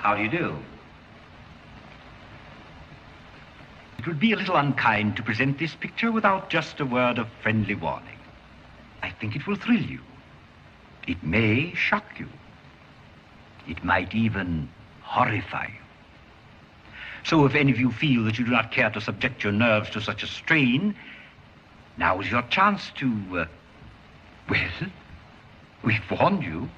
How do you do? It would be a little unkind to present this picture without just a word of friendly warning. I think it will thrill you. It may shock you. It might even horrify you. So if any of you feel that you do not care to subject your nerves to such a strain, now is your chance to, well, we've warned you.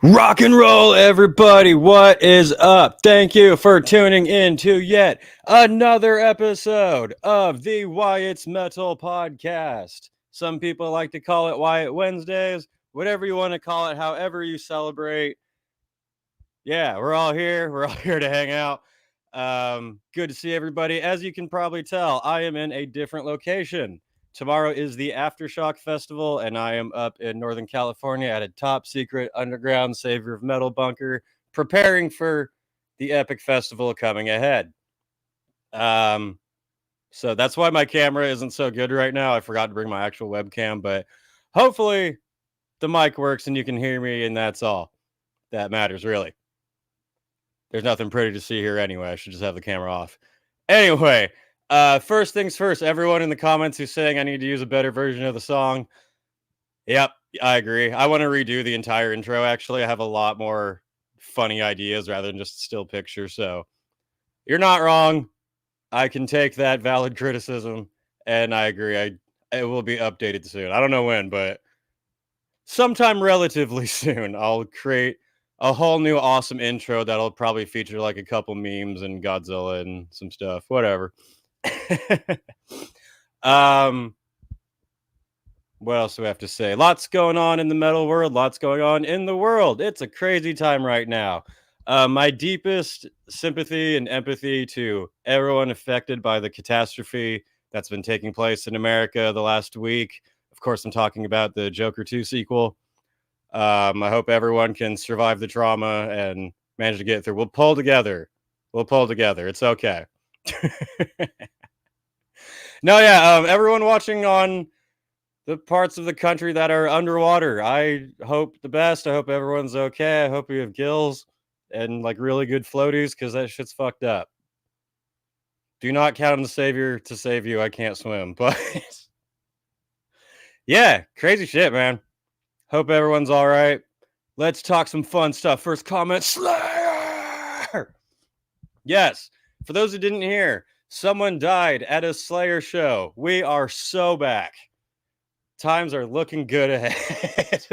Rock and roll, everybody. What is up? Thank you for tuning in to yet another episode of the Wyatt's Metal Podcast. Some people like to call it Wyatt Wednesdays, whatever you want to call it, however you celebrate. Yeah, we're all here. We're all here to hang out. Good to see everybody. As you can probably tell, I am in a different location. Tomorrow is the Aftershock Festival, and I am up in Northern California at a top secret underground Savior of Metal bunker, preparing for the epic festival coming ahead. So that's why my camera isn't so good right now. I forgot to bring my actual webcam, but hopefully the mic works and you can hear me, and that's all that matters, really. There's nothing pretty to see here anyway. I should just have the camera off. Anyway, first things first, everyone in the comments who's saying I need to use a better version of the song. Yep, I agree. I want to redo the entire intro, actually. I have a lot more funny ideas rather than just a still picture, so you're not wrong. I can take that valid criticism, and I agree. It will be updated soon. I don't know when, but sometime relatively soon, I'll create a whole new awesome intro that'll probably feature like a couple memes and Godzilla and some stuff, whatever. um, what else do we have to say? Lots going on in the metal world, lots going on in the world. It's a crazy time right now. My deepest sympathy and empathy to everyone affected by the catastrophe that's been taking place in America the last week. Of course, I'm talking about the Joker 2 sequel. I hope everyone can survive the trauma and manage to get through. We'll pull together. We'll pull together. It's okay. No, yeah. Everyone watching on the parts of the country that are underwater, I hope the best. I hope everyone's okay. I hope you have gills and like really good floaties because that shit's fucked up. Do not count on the savior to save you. I can't swim, but yeah, crazy shit, man. Hope everyone's all right. Let's talk some fun stuff. First comment, Slayer. Yes, for those who didn't hear, someone died at a Slayer show. We are so back. Times are looking good ahead.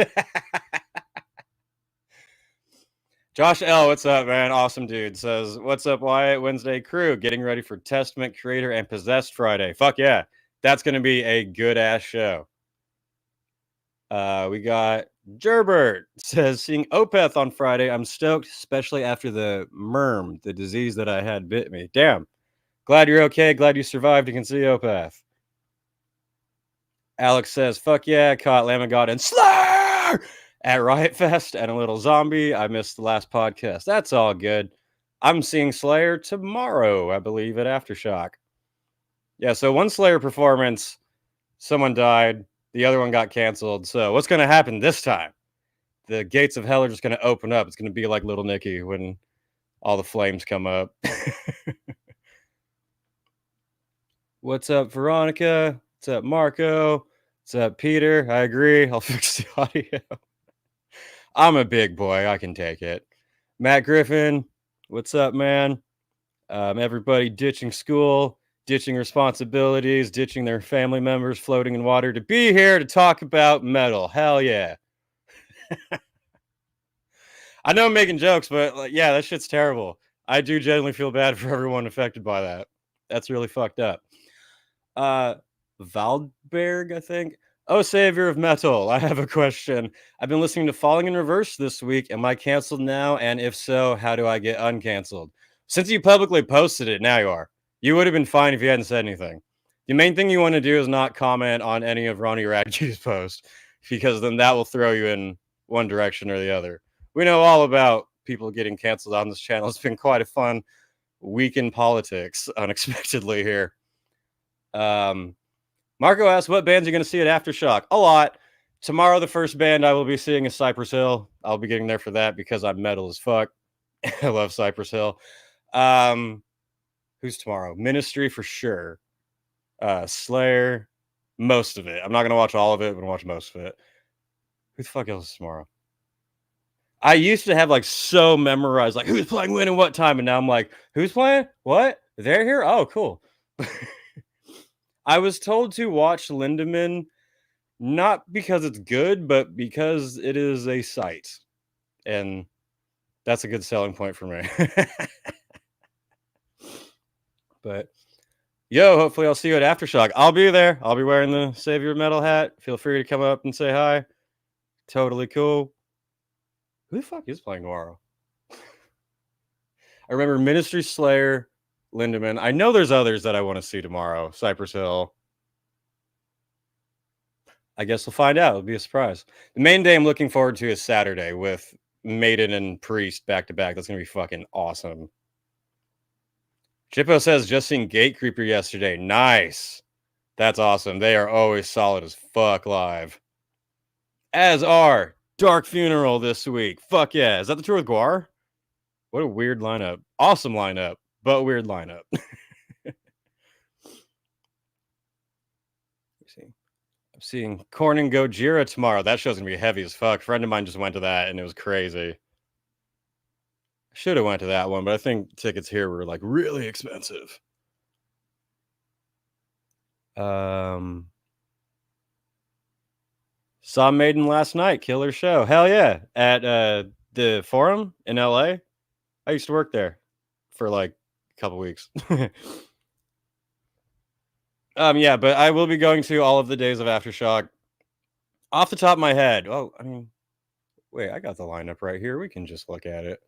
Josh L, what's up, man? Awesome dude. Says, what's up, Wyatt? Wednesday crew. Getting ready for Testament, Creator, and Possessed Friday. Fuck yeah. That's going to be a good-ass show. We got Gerbert. Says, seeing Opeth on Friday. I'm stoked, especially after the MERM, the disease that I had bit me. Damn. Glad you're okay. Glad you survived and can see Opeth. Alex says, fuck yeah, caught Lamb of God and Slayer at Riotfest and a little zombie. I missed the last podcast. That's all good. I'm seeing Slayer tomorrow, I believe, at Aftershock. Yeah, so one Slayer performance, someone died, the other one got canceled. So what's going to happen this time? The gates of hell are just going to open up. It's going to be like Little Nicky when all the flames come up. What's up, Veronica? What's up, Marco? What's up, Peter? I agree. I'll fix the audio. I'm a big boy. I can take it. Matt Griffin, what's up, man? Everybody ditching school, ditching responsibilities, ditching their family members floating in water to be here to talk about metal. Hell yeah. I know I'm making jokes, but like, yeah, that shit's terrible. I do genuinely feel bad for everyone affected by that. That's really fucked up. Valdberg, I think. Oh, savior of metal, I have a question. I've been listening to Falling in Reverse this week. Am I canceled now? And if so, how do I get uncanceled? Since you publicly posted it, now you are. You would have been fine if you hadn't said anything. The main thing you want to do is not comment on any of Ronnie Radke's posts, because then that will throw you in one direction or the other. We know all about people getting canceled on this channel. It's been quite a fun week in politics, unexpectedly here. Marco asks, what bands are you going to see at Aftershock? A lot. Tomorrow, the first band I will be seeing is Cypress Hill. I'll be getting there for that because I'm metal as fuck. I love Cypress Hill. Who's tomorrow? Ministry for sure. Slayer. Most of it. I'm not going to watch all of it, but I'm going to watch most of it. Who the fuck else is tomorrow? I used to have like so memorized, like who's playing when and what time, and now I'm like, who's playing? What? They're here? Oh, cool. I was told to watch Lindemann not because it's good, but because it is a site. And that's a good selling point for me. But yo, hopefully I'll see you at Aftershock. I'll be there. I'll be wearing the Savior Metal hat. Feel free to come up and say hi. Totally cool. Who the fuck is playing tomorrow? I remember Ministry, Slayer, Lindemann. I know there's others that I want to see tomorrow. Cypress Hill. I guess we'll find out. It'll be a surprise. The main day I'm looking forward to is Saturday with Maiden and Priest back to back. That's going to be fucking awesome. Chippo says, just seen Gatecreeper yesterday. Nice. That's awesome. They are always solid as fuck live. As are Dark Funeral this week. Fuck yeah. Is that the tour with Guar? What a weird lineup. Awesome lineup, but weird lineup. See. seeing Korn and Gojira tomorrow. That show's gonna be heavy as fuck. A friend of mine just went to that and it was crazy. Should have went to that one, but I think tickets here were like really expensive. Saw Maiden last night. Killer show. Hell yeah. At the Forum in LA. I used to work there for like a couple weeks. Yeah, but I will be going to all of the days of Aftershock. Off the top of my head. Oh, I mean, wait, I got the lineup right here. We can just look at it.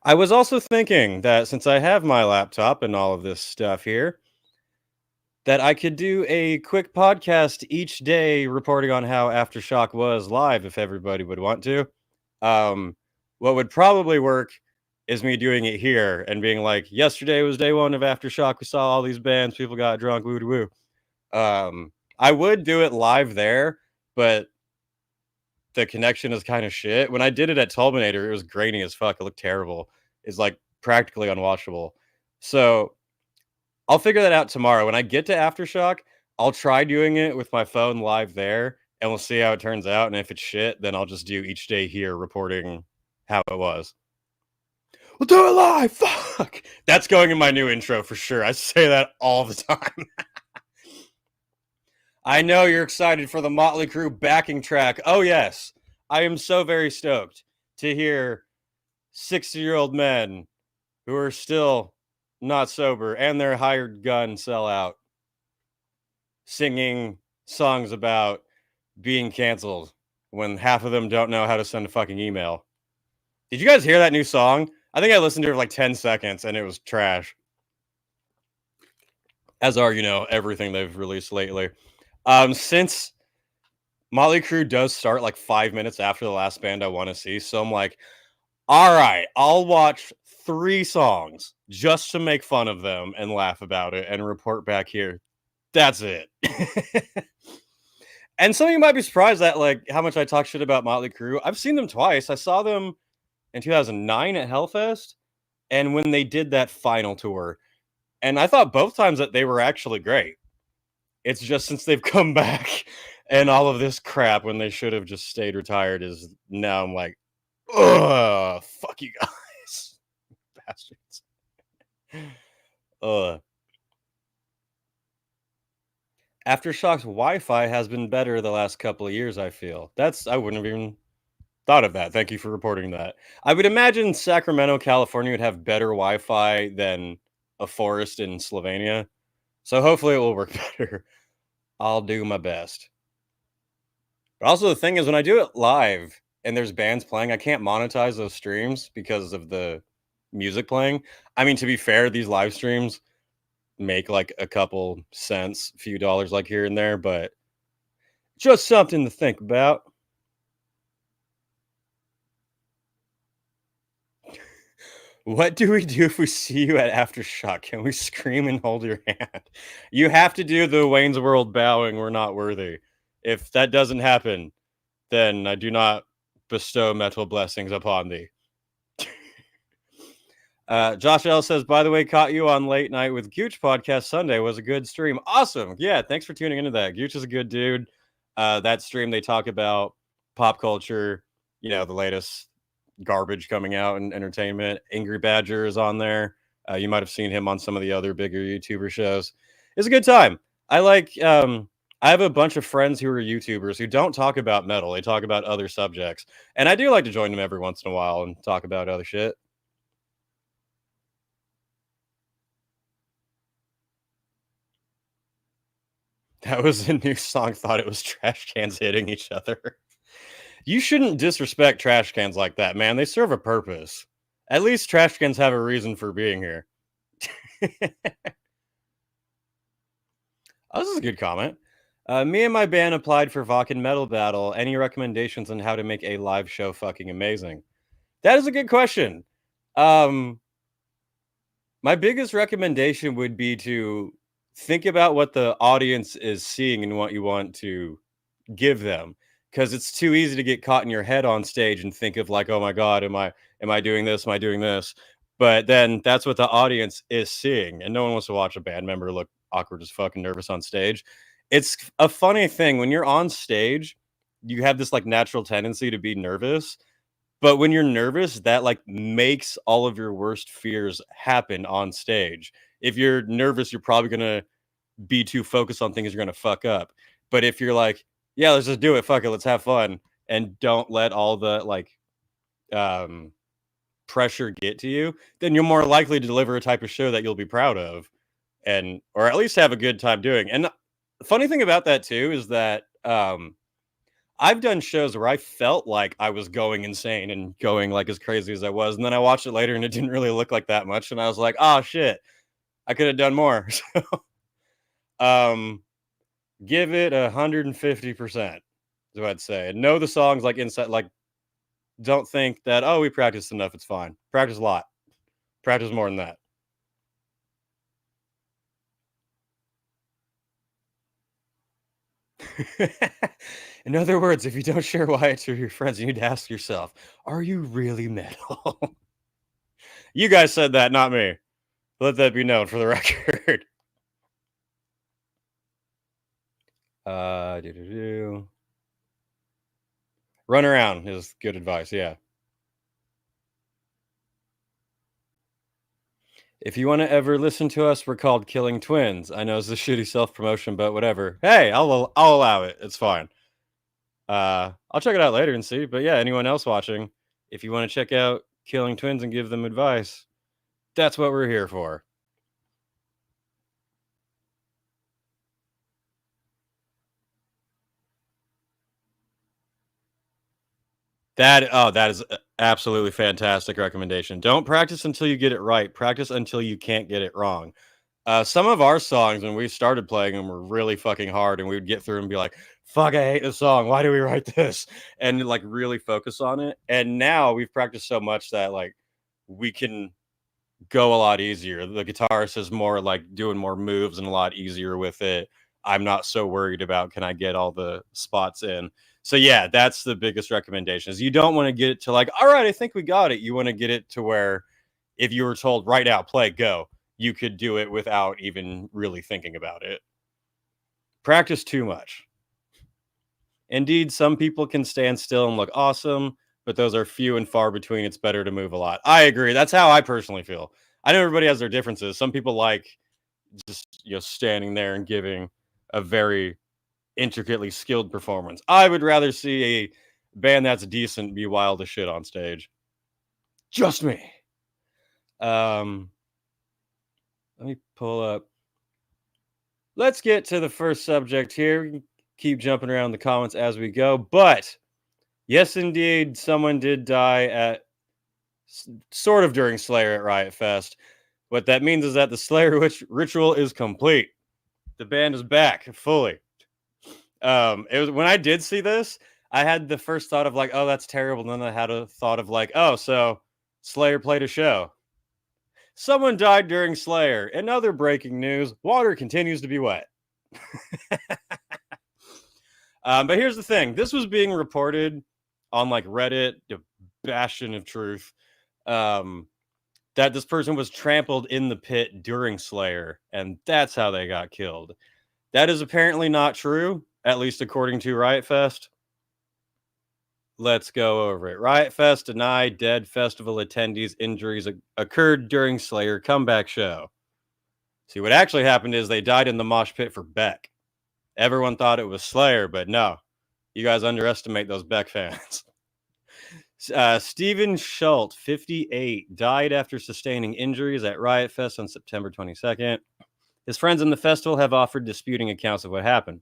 I was also thinking that since I have my laptop and all of this stuff here, that I could do a quick podcast each day reporting on how Aftershock was live if everybody would want to. What would probably work is me doing it here and being like, yesterday was day one of Aftershock. We saw all these bands. People got drunk. Woo woo. I would do it live there, but the connection is kind of shit. When I did it at Tulminator, it was grainy as fuck. It looked terrible. It's like practically unwatchable. So I'll figure that out tomorrow. When I get to Aftershock, I'll try doing it with my phone live there, and we'll see how it turns out. And if it's shit, then I'll just do each day here reporting how it was. We'll do it live. Fuck. That's going in my new intro for sure. I say that all the time. I know you're excited for the Motley Crue backing track. Oh, yes. I am so very stoked to hear 60-year-old men who are still not sober and their hired gun sell out singing songs about being canceled when half of them don't know how to send a fucking email. Did you guys hear that new song? I think I listened to it for like 10 seconds and it was trash. As are, everything they've released lately. Since Motley Crue does start like 5 minutes after the last band I want to see, so I'm like, all right, I'll watch 3 songs just to make fun of them and laugh about it and report back here. That's it. And some of you might be surprised at like how much I talk shit about Motley Crue. I've seen them twice. I saw them in 2009 at Hellfest and when they did that final tour. And I thought both times that they were actually great. It's just since they've come back and all of this crap when they should have just stayed retired is now I'm like, ugh, fuck you guys. Bastards. Aftershock's Wi-Fi has been better the last couple of years, I feel. I wouldn't have even thought of that. Thank you for reporting that. I would imagine Sacramento, California would have better Wi-Fi than a forest in Slovenia. So hopefully it will work better. I'll do my best. But also the thing is when I do it live and there's bands playing, I can't monetize those streams because of the music playing. I mean, to be fair, these live streams make like a couple cents, few dollars like here and there, but just something to think about. What do we do if we see you at Aftershock? Can we scream and hold your hand? You have to do the Wayne's World bowing, we're not worthy. If that doesn't happen, then I do not bestow metal blessings upon thee. Josh L says, by the way, caught you on Late Night with Gooch podcast Sunday. Was a good stream. Awesome. Yeah, thanks for tuning into that. Gooch is a good dude. That stream, they talk about pop culture, the latest garbage coming out in entertainment. Angry Badger is on there. You might have seen him on some of the other bigger YouTuber shows. It's a good time. I have a bunch of friends who are YouTubers who don't talk about metal. They talk about other subjects. And I do like to join them every once in a while and talk about other shit. That was a new song. Thought it was trash cans hitting each other. You shouldn't disrespect trash cans like that, man. They serve a purpose. At least trash cans have a reason for being here. Oh, this is a good comment. Me and my band applied for Vakken Metal Battle. Any recommendations on how to make a live show fucking amazing? That is a good question. My biggest recommendation would be to think about what the audience is seeing and what you want to give them. Because it's too easy to get caught in your head on stage and think of like, oh my God, am I doing this? Am I doing this? But then that's what the audience is seeing. And no one wants to watch a band member look awkward as fuck and nervous on stage. It's a funny thing when you're on stage, you have this like natural tendency to be nervous, but when you're nervous, that like makes all of your worst fears happen on stage. If you're nervous, you're probably gonna be too focused on things you're gonna fuck up. But if you're like, yeah, let's just do it, fuck it, let's have fun, and don't let all the like pressure get to you, then you're more likely to deliver a type of show that you'll be proud of, and or at least have a good time doing. And the funny thing about that too is that I've done shows where I felt like I was going insane and going like as crazy as I was, and then I watched it later and it didn't really look like that much, and I was like, oh shit, I could have done more. So give it 150% is what I'd say. Know the songs like inside, like don't think that, oh, we practiced enough, it's fine. Practice a lot. Practice more than that. In other words, if you don't share Wyatt to your friends, you need to ask yourself, are you really metal? You guys said that, not me. Let that be known for the record. Run around is good advice, yeah. If you want to ever listen to us, we're called Killing Twins. I know it's a shitty self-promotion, but whatever. Hey, I'll allow it. It's fine. I'll check it out later and see. But yeah, anyone else watching, if you want to check out Killing Twins and give them advice, that's what we're here for. That is absolutely fantastic recommendation. Don't practice until you get it right. Practice until you can't get it wrong. Some of our songs, when we started playing them, were really fucking hard, and we would get through and be like, fuck, I hate this song. Why do we write this? And like really focus on it. And now we've practiced so much that like we can go a lot easier. The guitarist is more like doing more moves and a lot easier with it. I'm not so worried about can I get all the spots in. So yeah, that's the biggest recommendation is you don't want to get it to like, all right, I think we got it. You want to get it to where if you were told right now, play, go, you could do it without even really thinking about it. Practice too much. Indeed, some people can stand still and look awesome, but those are few and far between. It's better to move a lot. I agree. That's how I personally feel. I know everybody has their differences. Some people like just standing there and giving a very intricately skilled performance. I would rather see a band that's decent be wild as shit on stage. Just me. Let me pull up. Let's get to the first subject here. We can keep jumping around the comments as we go, but yes, indeed, someone did die at sort of during Slayer at Riotfest. What that means is that the Slayer ritual is complete. The band is back fully. It was when I did see this, I had the first thought of like, oh, that's terrible. And then I had a thought of like, oh, so Slayer played a show. Someone died during Slayer. In other breaking news, water continues to be wet. But here's the thing. This was being reported on like Reddit, the bastion of truth, that this person was trampled in the pit during Slayer, and that's how they got killed. That is apparently not true, at least according to Riotfest. Let's go over it. Riotfest denied dead festival attendees injuries occurred during Slayer comeback show. See, what actually happened is they died in the mosh pit for Beck. Everyone thought it was Slayer, but no. You guys underestimate those Beck fans. Stephen Schultz, 58, died after sustaining injuries at Riotfest on September 22nd. His friends in the festival have offered disputing accounts of what happened.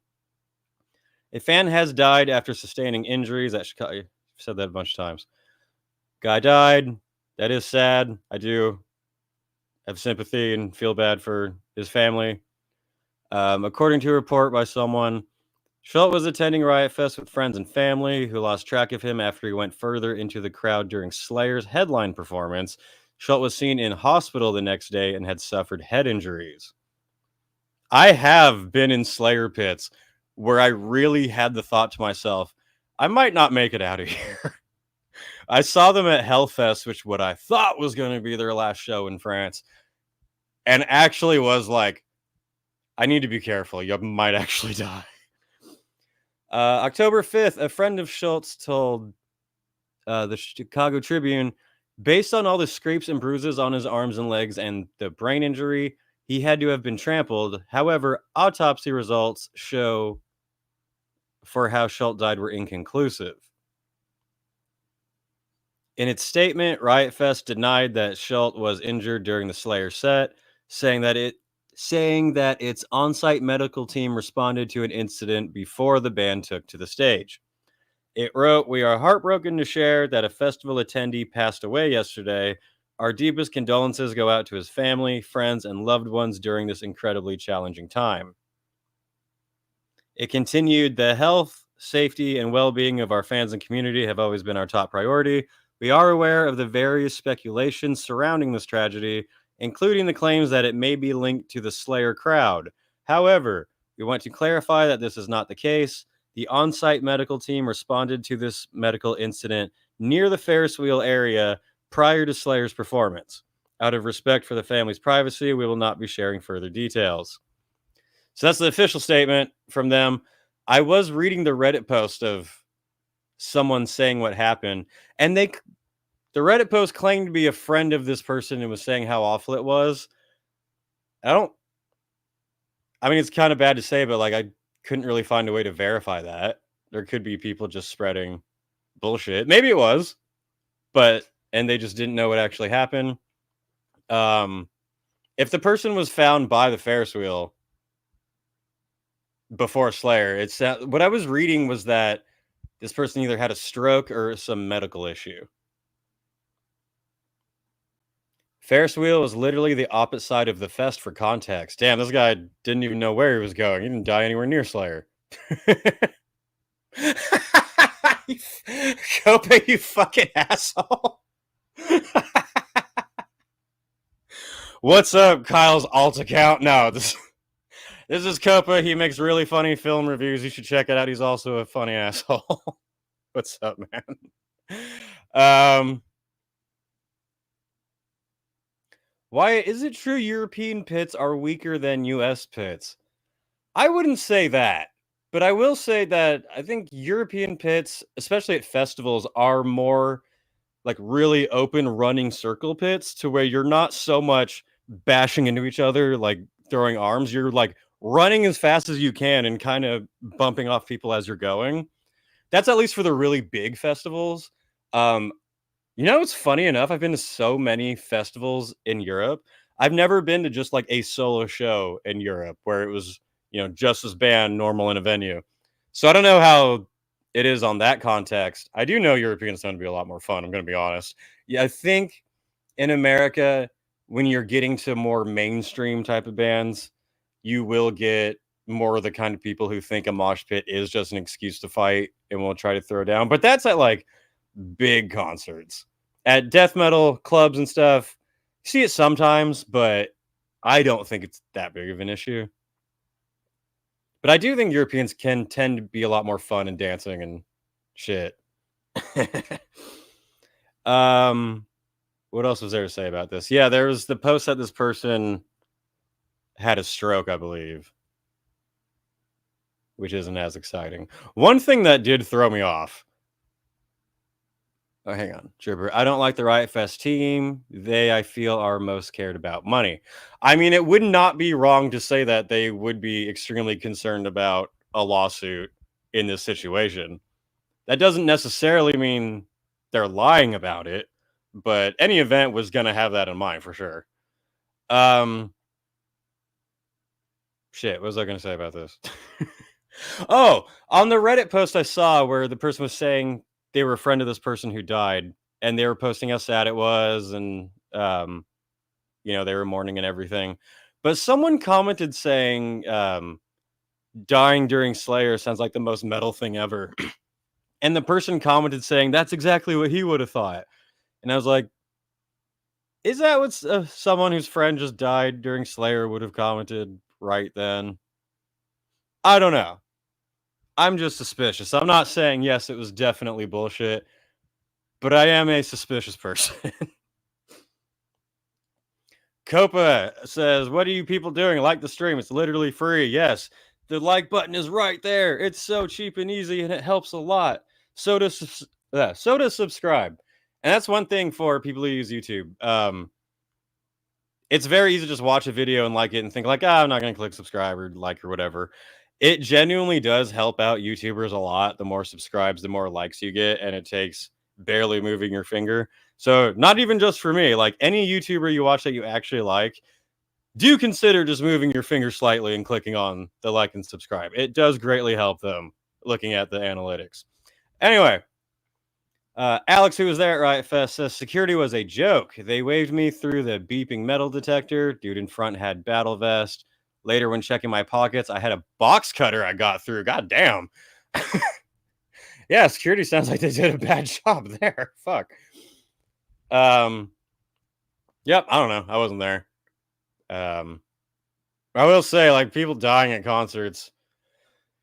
A fan has died after sustaining injuries at Chicago. I've said that a bunch of times. Guy died. That is sad. I do have sympathy and feel bad for his family. According to a report by someone, Schultz was attending Riotfest with friends and family who lost track of him after he went further into the crowd during Slayer's headline performance. Schultz was seen in hospital the next day and had suffered head injuries. I have been in Slayer pits where I really had the thought to myself, I might not make it out of here. I saw them at Hellfest, which what I thought was going to be their last show in France, and actually was like, I need to be careful. You might actually die. October 5th, a friend of Schultz told the Chicago Tribune, based on all the scrapes and bruises on his arms and legs and the brain injury, he had to have been trampled. However, autopsy results show for how Schultz died were inconclusive. In its statement, Riotfest denied that Schultz was injured during the Slayer set, saying that its on-site medical team responded to an incident before the band took to the stage. It wrote, "We are heartbroken to share that a festival attendee passed away yesterday. Our deepest condolences go out to his family, friends, and loved ones during this incredibly challenging time." It continued, "The health, safety, and well-being of our fans and community have always been our top priority. We are aware of the various speculations surrounding this tragedy, including the claims that it may be linked to the Slayer crowd. However, we want to clarify that this is not the case. The on-site medical team responded to this medical incident near the Ferris wheel area prior to Slayer's performance. Out of respect for the family's privacy, we will not be sharing further details." So that's the official statement from them. I was reading the Reddit post of someone saying what happened, and the Reddit post claimed to be a friend of this person and was saying how awful it was. I mean, it's kind of bad to say, but like, I couldn't really find a way to verify that. There could be people just spreading bullshit. Maybe it was, and they just didn't know what actually happened. If the person was found by the Ferris wheel before Slayer, what I was reading was that this person either had a stroke or some medical issue. Ferris wheel was literally the opposite side of the fest for context. Damn, this guy didn't even know where he was going. He didn't die anywhere near Slayer. Copa, you fucking asshole. What's up, Kyle's alt account? No, this is Copa. He makes really funny film reviews. You should check it out. He's also a funny asshole. What's up, man? Wyatt, is it true European pits are weaker than US pits? I wouldn't say that, but I will say that I think European pits, especially at festivals, are more like really open running circle pits to where you're not so much bashing into each other, like throwing arms. You're like running as fast as you can and kind of bumping off people as you're going. That's at least for the really big festivals. It's funny enough, I've been to so many festivals in Europe. I've never been to just like a solo show in Europe where it was, just as band normal in a venue. So I don't know how it is on that context. I do know Europeans tend to be a lot more fun. I'm going to be honest. Yeah, I think in America, when you're getting to more mainstream type of bands, you will get more of the kind of people who think a mosh pit is just an excuse to fight and will try to throw down. But that's at like big concerts. At death metal clubs and stuff, you see it sometimes, but I don't think it's that big of an issue. But I do think Europeans can tend to be a lot more fun and dancing and shit. What else was there to say about this? Yeah, there was the post that this person had a stroke, I believe, which isn't as exciting. One thing that did throw me off. Oh, hang on, Jibber. I don't like the Riotfest team. They, I feel, are most cared about money. I mean, it would not be wrong to say that they would be extremely concerned about a lawsuit in this situation. That doesn't necessarily mean they're lying about it, but any event was going to have that in mind for sure. Shit, what was I going to say about this? Oh, on the Reddit post I saw where the person was saying they were a friend of this person who died, and they were posting how sad it was, and they were mourning and everything. But someone commented saying dying during Slayer sounds like the most metal thing ever. And the person commented saying that's exactly what he would have thought. And I was like, is that what someone whose friend just died during Slayer would have commented right then? I don't know. I'm just suspicious. I'm not saying yes, it was definitely bullshit, but I am a suspicious person. Copa says, what are you people doing? Like the stream. It's literally free. Yes. The like button is right there. It's so cheap and easy, and it helps a lot. So to subscribe. And that's one thing for people who use YouTube. It's very easy to just watch a video and like it and think like, I'm not going to click subscribe or like or whatever. It genuinely does help out YouTubers a lot. The more subscribes, the more likes you get, and it takes barely moving your finger. So not even just for me, like any YouTuber you watch that you actually like, do consider just moving your finger slightly and clicking on the like and subscribe. It does greatly help them looking at the analytics. Anyway, Alex, who was there at Riotfest, says security was a joke. They waved me through the beeping metal detector. Dude in front had battle vest. Later, when checking my pockets, I had a box cutter I got through. God damn. Yeah, security sounds like they did a bad job there. Fuck. Yep, I don't know. I wasn't there. I will say, like, people dying at concerts,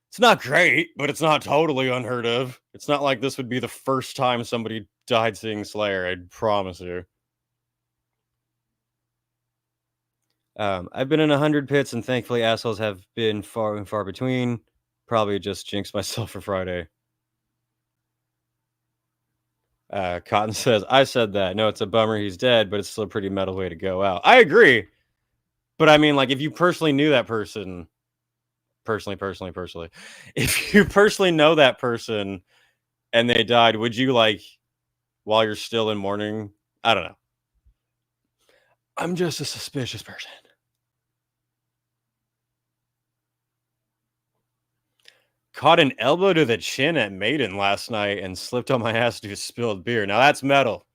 it's not great, but it's not totally unheard of. It's not like this would be the first time somebody died seeing Slayer, I promise you. I've been in 100 pits, and thankfully assholes have been far and far between. Probably just jinxed myself for Friday. Cotton says, I said that. No, it's a bummer he's dead, but it's still a pretty metal way to go out. I agree. But I mean, like, if you personally knew that person, personally, if you personally know that person and they died, would you, like, while you're still in mourning? I don't know. I'm just a suspicious person. Caught an elbow to the chin at Maiden last night and slipped on my ass due to spilled beer. Now that's metal.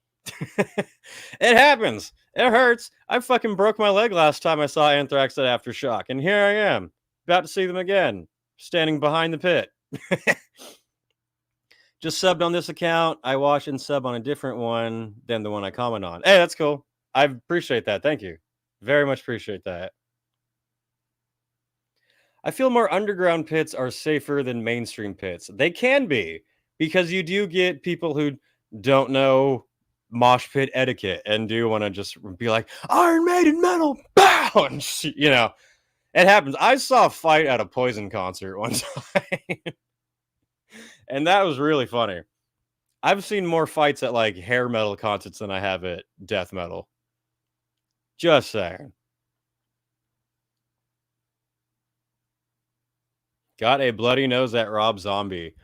It happens. It hurts. I fucking broke my leg last time I saw Anthrax at Aftershock, and here I am, about to see them again, standing behind the pit. Just subbed on this account. I watch and sub on a different one than the one I comment on. Hey, that's cool. I appreciate that. Thank you. Very much appreciate that. I feel more underground pits are safer than mainstream pits. They can be, because you do get people who don't know mosh pit etiquette and do want to just be like, Iron Maiden metal, bow! And you know, it happens. I saw a fight at a Poison concert one time, and that was really funny. I've seen more fights at like hair metal concerts than I have at death metal. Just saying. Got a bloody nose at Rob Zombie.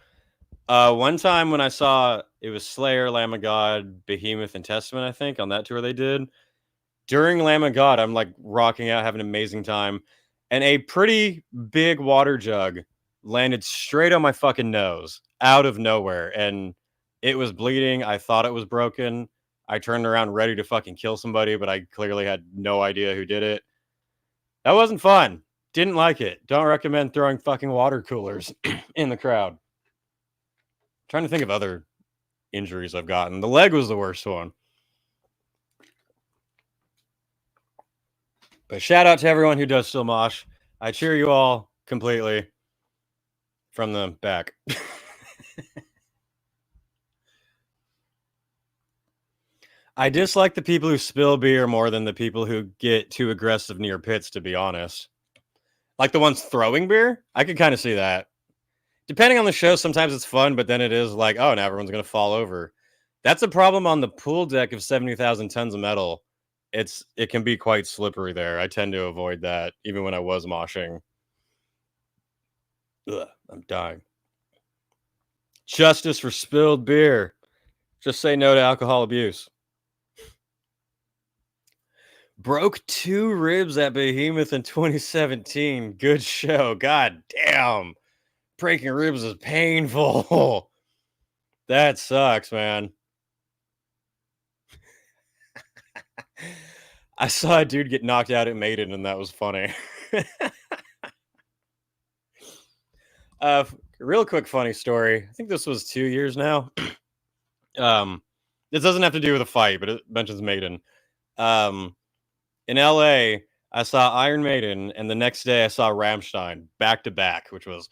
One time when I saw, it was Slayer, Lamb of God, Behemoth, and Testament, I think, on that tour they did. During Lamb of God, I'm like rocking out, having an amazing time, and a pretty big water jug landed straight on my fucking nose out of nowhere, and it was bleeding. I thought it was broken. I turned around ready to fucking kill somebody, but I clearly had no idea who did it. That wasn't fun. Didn't like it. Don't recommend throwing fucking water coolers in the crowd. Trying to think of other injuries I've gotten. The leg was the worst one. But shout out to everyone who does still mosh. I cheer you all completely from the back. I dislike the people who spill beer more than the people who get too aggressive near pits, to be honest. Like the ones throwing beer? I could kind of see that. Depending on the show, sometimes it's fun, but then it is like, oh, now everyone's going to fall over. That's a problem on the pool deck of 70,000 tons of metal. It can be quite slippery there. I tend to avoid that, even when I was moshing. Ugh, I'm dying. Justice for spilled beer. Just say no to alcohol abuse. Broke 2 ribs at Behemoth in 2017. Good show. God damn. Breaking ribs is painful. That sucks, man. I saw a dude get knocked out at Maiden, and that was funny. Real quick funny story. I think this was 2 years now. This doesn't have to do with a fight, but it mentions Maiden. In LA, I saw Iron Maiden, and the next day I saw Rammstein back to back, which was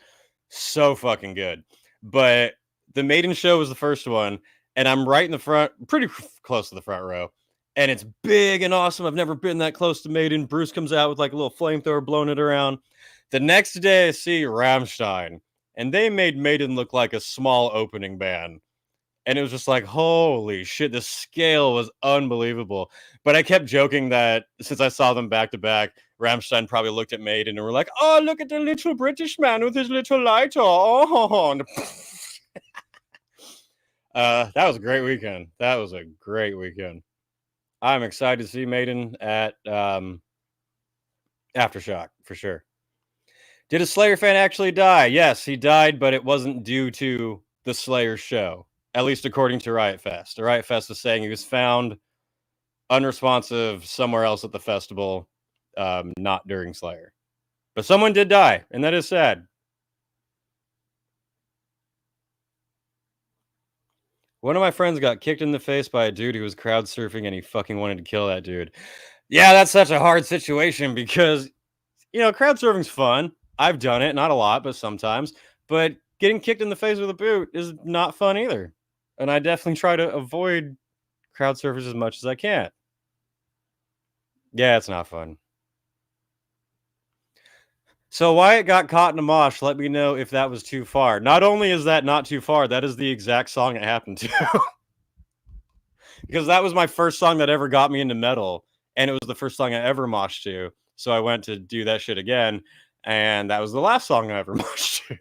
so fucking good. But the Maiden show was the first one, and I'm right in the front, pretty close to the front row. and it's big and awesome. I've never been that close to Maiden. Bruce comes out with like a little flamethrower blowing it around. The next day I see Rammstein, and they made Maiden look like a small opening band. And it was just like, holy shit, the scale was unbelievable. But I kept joking that since I saw them back to back, Rammstein probably looked at Maiden and were like, oh, look at the little British man with his little lighter. Oh. That was a great weekend. That was a great weekend. I'm excited to see Maiden at Aftershock for sure. Did a Slayer fan actually die? Yes, he died, but it wasn't due to the Slayer show, at least according to Riotfest. Riotfest was saying he was found unresponsive somewhere else at the festival, not during Slayer. But someone did die, and that is sad. One of my friends got kicked in the face by a dude who was crowd surfing, and he fucking wanted to kill that dude. Yeah, that's such a hard situation because, crowd surfing's fun. I've done it, not a lot, but sometimes. But getting kicked in the face with a boot is not fun either. And I definitely try to avoid crowd surfers as much as I can. Yeah, it's not fun. So Wyatt got caught in a mosh. Let me know if that was too far. Not only is that not too far, that is the exact song it happened to. Because that was my first song that ever got me into metal. And it was the first song I ever moshed to. So I went to do that shit again. And that was the last song I ever moshed to.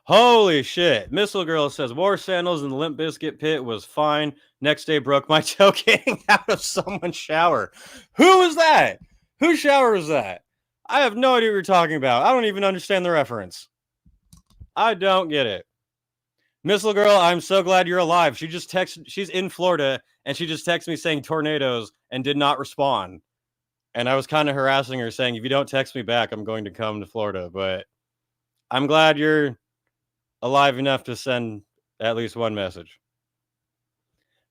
Holy shit. Missile Girl says, wore sandals in the Limp Bizkit pit, was fine. Next day broke my toe getting out of someone's shower. Who was that? Whose shower was that? I have no idea what you're talking about. I don't even understand the reference. I don't get it. Missile Girl, I'm so glad you're alive. She's in Florida, and she just texted me saying tornadoes and did not respond. And I was kind of harassing her saying, if you don't text me back, I'm going to come to Florida. But I'm glad you're alive enough to send at least one message.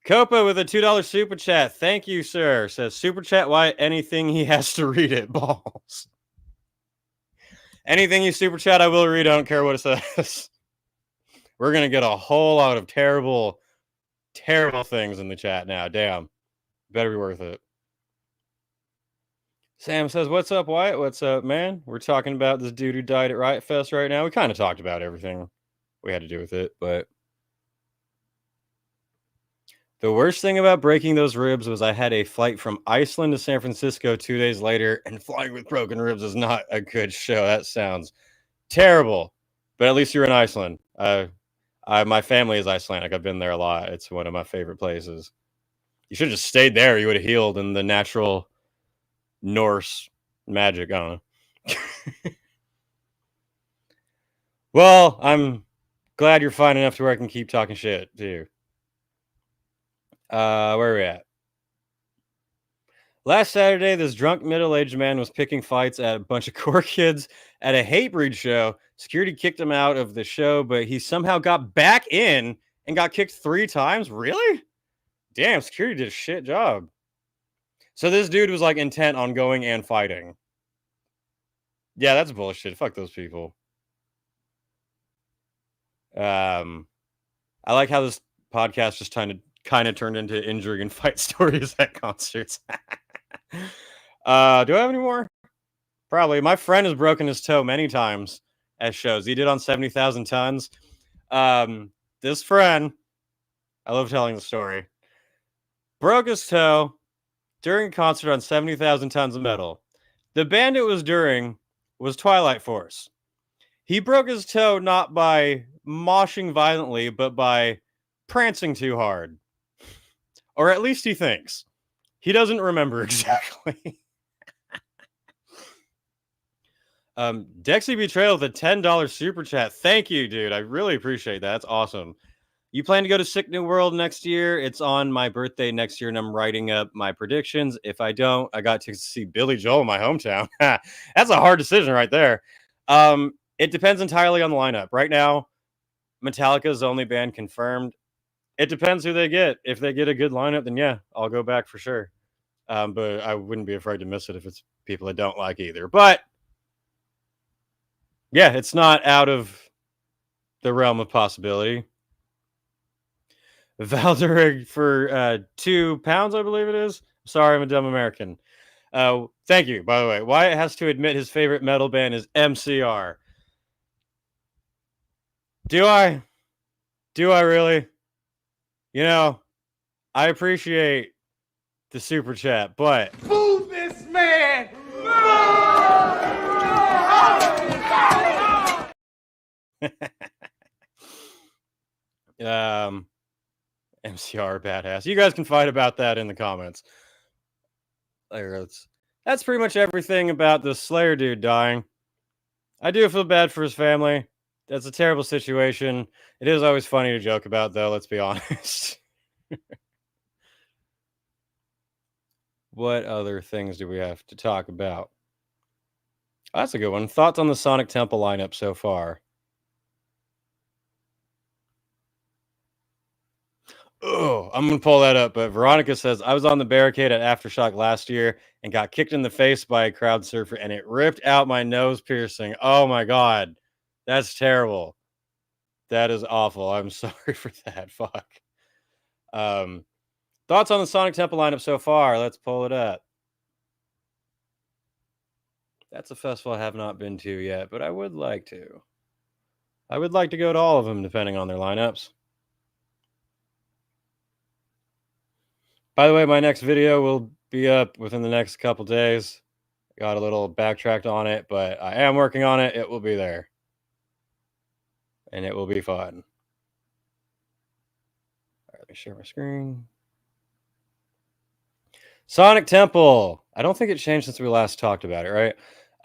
Copa with a $2 super chat. Thank you, sir. Says super chat Wyatt anything he has to read it. Balls. Anything you super chat, I will read. I don't care what it says. We're going to get a whole lot of terrible, terrible things in the chat now. Damn. Better be worth it. Sam says, what's up, Wyatt? What's up, man? We're talking about this dude who died at Riotfest right now. We kind of talked about everything we had to do with it, but the worst thing about breaking those ribs was I had a flight from Iceland to San Francisco 2 days later, and flying with broken ribs is not a good show. That sounds terrible, but at least you're in Iceland. My family is Icelandic. I've been there a lot. It's one of my favorite places. You should have just stayed there. You would have healed in the natural Norse magic. I don't know. Well, I'm glad you're fine enough to where I can keep talking shit to you. Where are we at? Last Saturday, this drunk middle-aged man was picking fights at a bunch of core kids at a Hatebreed show. Security kicked him out of the show, but he somehow got back in and got kicked 3 times. Really? Damn, security did a shit job. So this dude was like intent on going and fighting. Yeah, that's bullshit. Fuck those people. I like how this podcast just kind of turned into injury and fight stories at concerts. Do I have any more? Probably. My friend has broken his toe many times at shows. He did on 70,000 Tons. This friend, I love telling the story, broke his toe during a concert on 70,000 Tons of Metal. The band it was during was Twilight Force. He broke his toe not by moshing violently, but by prancing too hard. Or at least he thinks. He doesn't remember exactly. Dexy Betrayal with a $10 super chat. Thank you, dude. I really appreciate that. That's awesome. You plan to go to Sick New World next year? It's on my birthday next year, and I'm writing up my predictions. If I don't, I got to see Billy Joel in my hometown. That's a hard decision right there. It depends entirely on the lineup. Right now, Metallica is the only band confirmed. It depends who they get. If they get a good lineup, then yeah, I'll go back for sure. But I wouldn't be afraid to miss it if it's people I don't like either. But yeah, it's not out of the realm of possibility. Valderig for 2 pounds, I believe it is. Sorry, I'm a dumb American. Thank you, by the way. Wyatt has to admit his favorite metal band is MCR. Do I? Do I really? You know, I appreciate the super chat, but Boo this man! MCR badass. You guys can fight about that in the comments. That's pretty much everything about the Slayer dude dying. I do feel bad for his family. That's a terrible situation. It is always funny to joke about, though, let's be honest. What other things do we have to talk about? Oh, that's a good one. Thoughts on the Sonic Temple lineup so far? Oh, I'm going to pull that up. But Veronica says, I was on the barricade at Aftershock last year and got kicked in the face by a crowd surfer and it ripped out my nose piercing. Oh my God. That's terrible. That is awful. I'm sorry for that. Fuck. Thoughts on the Sonic Temple lineup so far? Let's pull it up. That's a festival I have not been to yet, but I would like to. I would like to go to all of them, depending on their lineups. By the way, my next video will be up within the next couple days. Got a little backtracked on it, but I am working on it. It will be there. And it will be fun. All right, let me share my screen. Sonic Temple. I don't think it changed since we last talked about it, right?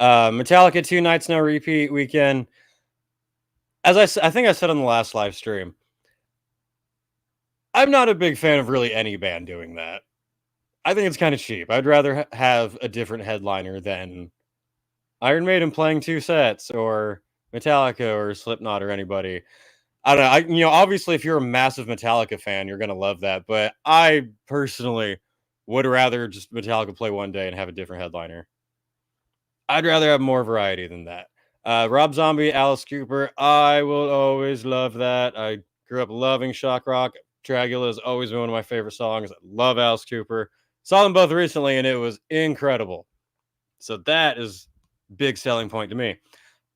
Metallica 2 Nights No Repeat weekend. As I think I said on the last live stream, I'm not a big fan of really any band doing that. I think it's kind of cheap. I'd rather have a different headliner than Iron Maiden playing 2 sets or Metallica or Slipknot or anybody. I don't know. Obviously, if you're a massive Metallica fan, you're going to love that. But I personally would rather just Metallica play one day and have a different headliner. I'd rather have more variety than that. Rob Zombie, Alice Cooper. I will always love that. I grew up loving shock rock. Dragula has always been one of my favorite songs. I love Alice Cooper. Saw them both recently, and it was incredible. So that is big selling point to me.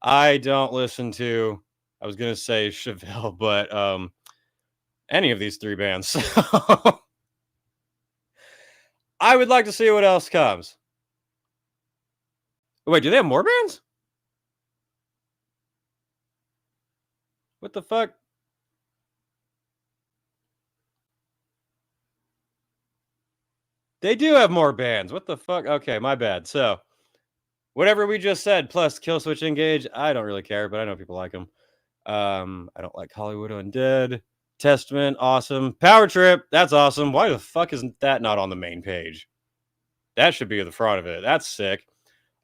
I don't listen to, I was going to say Chevelle, but any of these 3 bands. So I would like to see what else comes. Wait, do they have more bands? What the fuck? They do have more bands. What the fuck? Okay, my bad. So, whatever we just said, plus Killswitch Engage, I don't really care, but I know people like them. I don't like Hollywood Undead. Testament, awesome. Power Trip, that's awesome. Why the fuck isn't that not on the main page? That should be at the front of it. That's sick.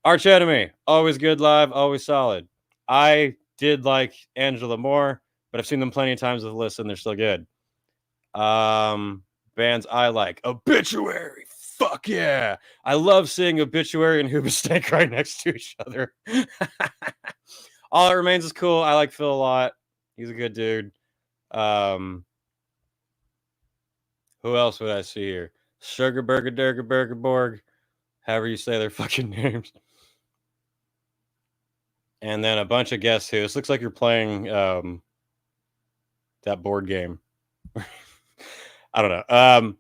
Arch Enemy, always good live, always solid. I did like Angela more, but I've seen them plenty of times with Alyssa, and they're still good. Bands I like. Obituary. Fuck yeah. I love seeing Obituary and Hoobastank right next to each other. All That Remains is cool. I like Phil a lot. He's a good dude. Who else would I see here? Sugar Burger Durger Burger Borg. However you say their fucking names. And then a bunch of Guess Who. This looks like you're playing that board game. I don't know.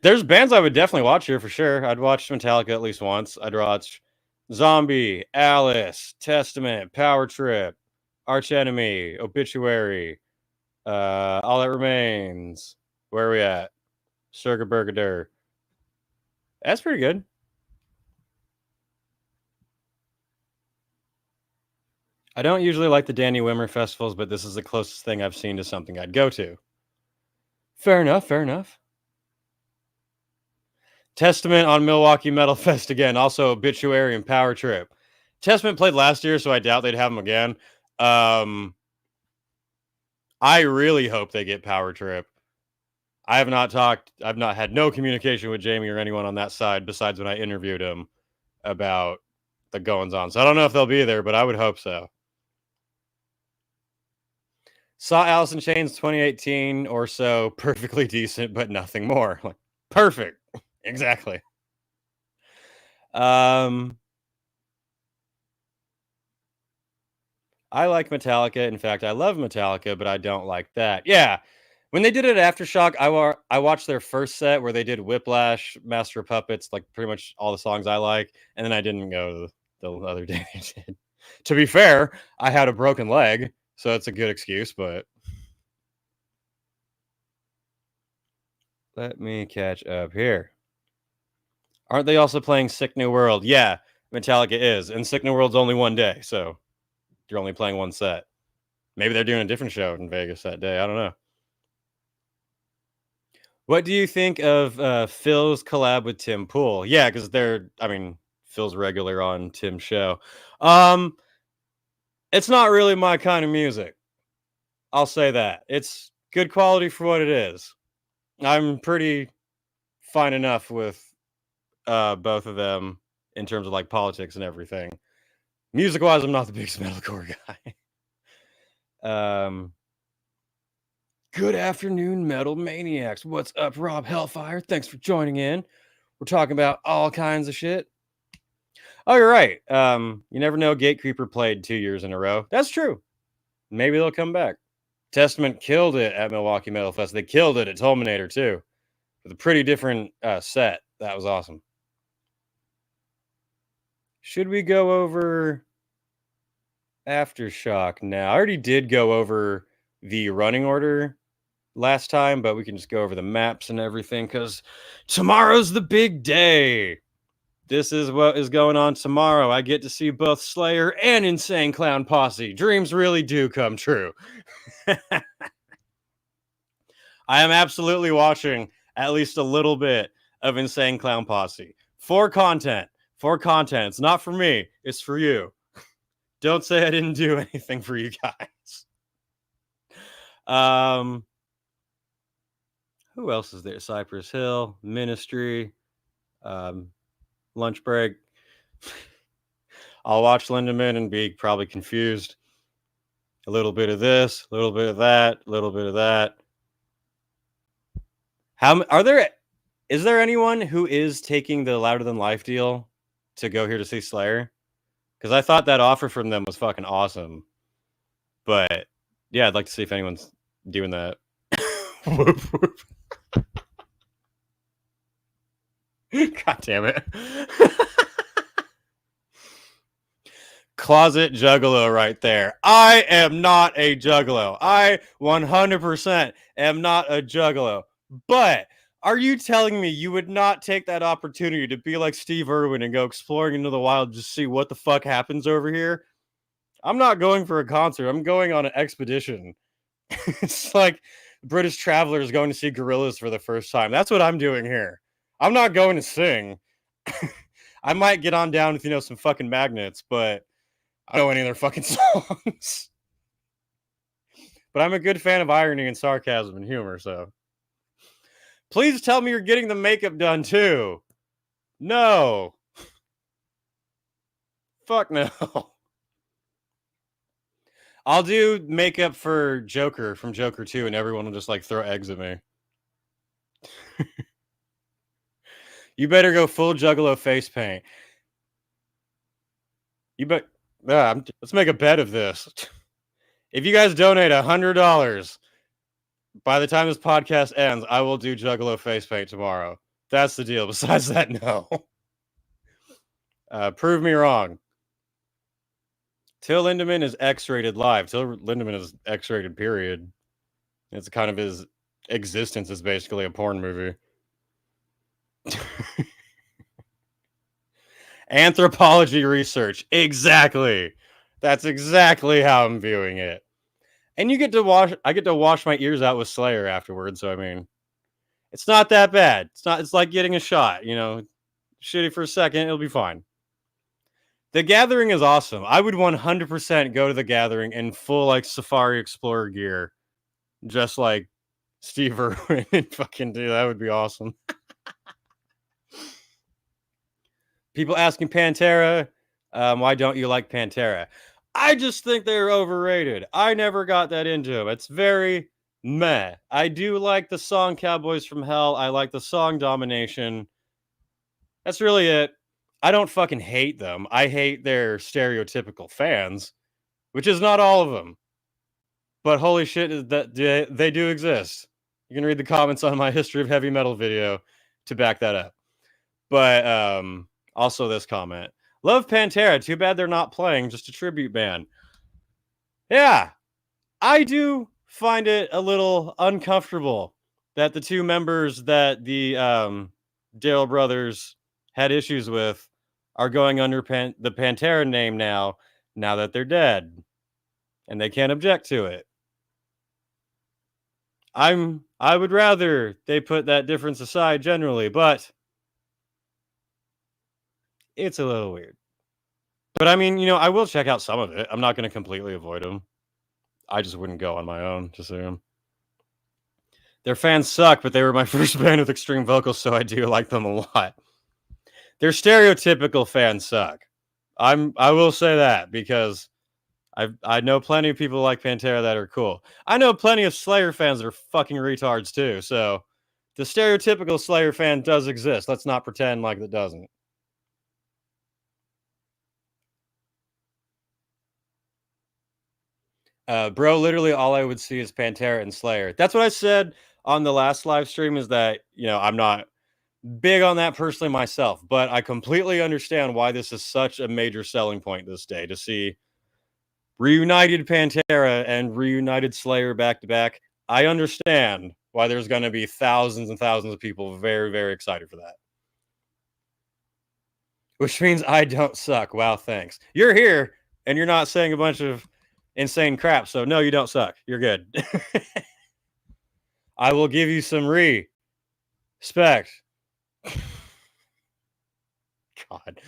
There's bands I would definitely watch here for sure. I'd watch Metallica at least once. I'd watch Zombie, Alice, Testament, Power Trip, Arch Enemy, Obituary, All That Remains. Where are we at? Sugar Burger. That's pretty good. I don't usually like the Danny Wimmer festivals, but this is the closest thing I've seen to something I'd go to. Fair enough. Testament on Milwaukee Metal Fest again. Also Obituary and Power Trip. Testament played last year, so I doubt they'd have them again. I really hope they get Power Trip. I've not had no communication with Jamie or anyone on that side besides when I interviewed him about the goings on. So I don't know if they'll be there, but I would hope so. Saw Alice in Chains 2018 or so, perfectly decent, but nothing more. Like, perfect. Exactly. I like Metallica. In fact, I love Metallica, but I don't like that. Yeah. When they did it at Aftershock, I watched their first set where they did Whiplash, Master of Puppets, like pretty much all the songs I like, and then I didn't go the other day they did. To be fair, I had a broken leg, so it's a good excuse, but let me catch up here. Aren't they also playing Sick New World? Yeah, Metallica is, and Sick New World's only one day, so you're only playing one set. Maybe they're doing a different show in Vegas that day. I don't know. What do you think of Phil's collab with Tim Pool? Yeah, because Phil's regular on Tim's show. It's not really my kind of music. I'll say that. It's good quality for what it is. I'm pretty fine enough with both of them in terms of like politics and everything. Music wise, I'm not the biggest metalcore guy. Good afternoon, Metal Maniacs. What's up, Rob Hellfire? Thanks for joining in. We're talking about all kinds of shit. Oh, you're right. You never know. Gatecreeper played 2 years in a row. That's true. Maybe they'll come back. Testament killed it at Milwaukee Metal Fest. They killed it at Tulminator too, with a pretty different set. That was awesome. Should we go over Aftershock now? I already did go over the running order last time, but we can just go over the maps and everything because tomorrow's the big day. This is what is going on tomorrow. I get to see both Slayer and Insane Clown Posse. Dreams really do come true. I am absolutely watching at least a little bit of Insane Clown Posse. For content. It's not for me. It's for you. Don't say I didn't do anything for you guys. Who else is there? Cypress Hill, Ministry, Lunch Break. I'll watch Lindemann and be probably confused. A little bit of this, a little bit of that, a little bit of that. Is there anyone who is taking the Louder Than Life deal to go here to see Slayer? Because I thought that offer from them was fucking awesome. But yeah, I'd like to see if anyone's doing that. Whoop, whoop. God damn it. Closet juggalo right there. I am not a juggalo. I 100% am not a juggalo. But are you telling me you would not take that opportunity to be like Steve Irwin and go exploring into the wild to see what the fuck happens over here? I'm not going for a concert. I'm going on an expedition. It's like British travelers going to see gorillas for the first time. That's what I'm doing here. I'm not going to sing. I might get on down with, some fucking magnets, but I don't know any of their fucking songs. But I'm a good fan of irony and sarcasm and humor, so. Please tell me you're getting the makeup done, too. No. Fuck no. I'll do makeup for Joker from Joker 2, and everyone will just, throw eggs at me. You better go full Juggalo face paint. Let's make a bet of this. If you guys donate $100, by the time this podcast ends, I will do Juggalo face paint tomorrow. That's the deal. Besides that, no. Prove me wrong. Till Lindemann is X-rated live. Till Lindemann is X-rated, period. It's kind of his existence is basically a porn movie. Anthropology research. Exactly. That's exactly how I'm viewing it. And I get to wash my ears out with Slayer afterwards, so it's not that bad. It's like getting a shot, shitty for a second, it'll be fine. The Gathering is awesome. I would 100% go to The Gathering in full Safari Explorer gear. Just like Steve Irwin and fucking do. That would be awesome. People asking Pantera, why don't you like Pantera? I just think they're overrated. I never got that into them. It's very meh. I do like the song Cowboys from Hell. I like the song Domination. That's really it. I don't fucking hate them. I hate their stereotypical fans, which is not all of them. But holy shit, that they do exist. You can read the comments on my History of Heavy Metal video to back that up. But also this comment. Love Pantera. Too bad they're not playing. Just a tribute band. Yeah, I do find it a little uncomfortable that the two members that the Dale brothers had issues with are going under the Pantera name now that they're dead. And they can't object to it. I would rather they put that difference aside generally, but it's a little weird. But I mean, I will check out some of it. I'm not going to completely avoid them. I just wouldn't go on my own to see them. Their fans suck, but they were my first band with extreme vocals, so I do like them a lot. Their stereotypical fans suck. I will say that because I know plenty of people like Pantera that are cool. I know plenty of Slayer fans that are fucking retards too. So the stereotypical Slayer fan does exist. Let's not pretend like it doesn't. Bro, literally all I would see is Pantera and Slayer. That's what I said on the last live stream is that, I'm not big on that personally myself, but I completely understand why this is such a major selling point this day to see reunited Pantera and reunited Slayer back to back. I understand why there's going to be thousands and thousands of people very, very excited for that. Which means I don't suck. Wow, thanks. You're here and you're not saying a bunch of insane crap. So no, you don't suck. You're good. I will give you some respect. God.